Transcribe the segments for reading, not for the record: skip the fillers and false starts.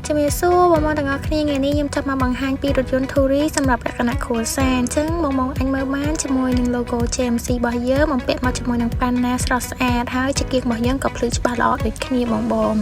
จะมีสู้บอมอต่างๆนี่ไงนี่ยังจะมาบังฮันปีรถยนต์ทูริสำหรับลักษณะโคแซนซึ่งมองอันเมื่อบ้านจะมวยหนึ่งโลโก้เจมซีบอยเยอร์มองเปะมาจะมวยหนึ่งปันนาสรอสแอร์ท้ายจะเกี่ยวบอยเยอร์กับพลืชบาลอดหรือขณีบอง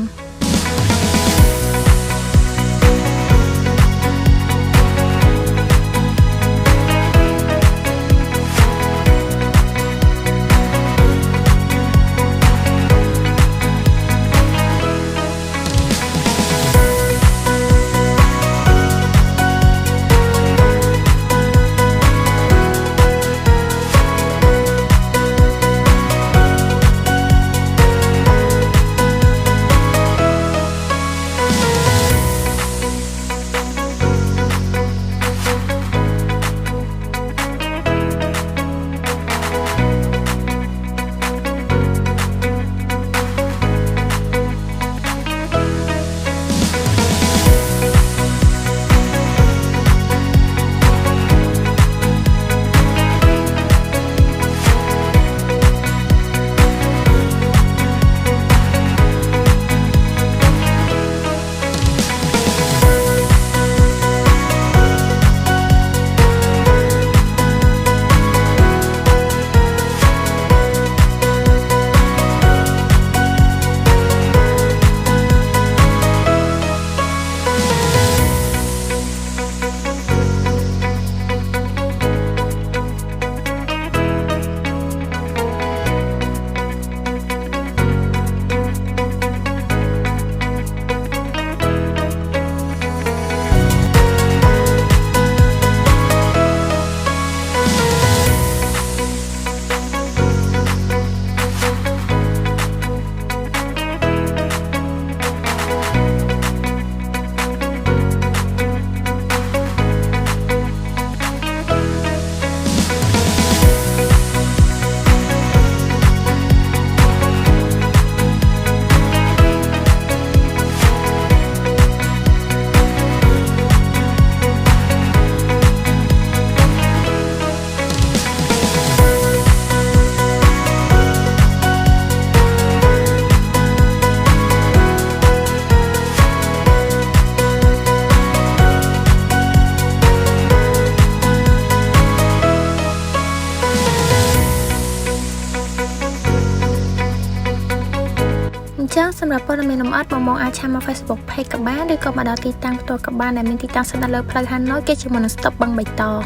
จ้าสำหรับព័ត៌មានលម្អិតមองអាចឆាមក Facebook Page กับบ้านឬក៏មកដល់ទីតាំងផ្ទាល់กับบ้านដែលមានទីតាំងស្ថិតនៅលើផ្លូវហាណូយគេជាមួយនឹងស្តុបបឹងបៃតង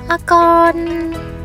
អរគុណ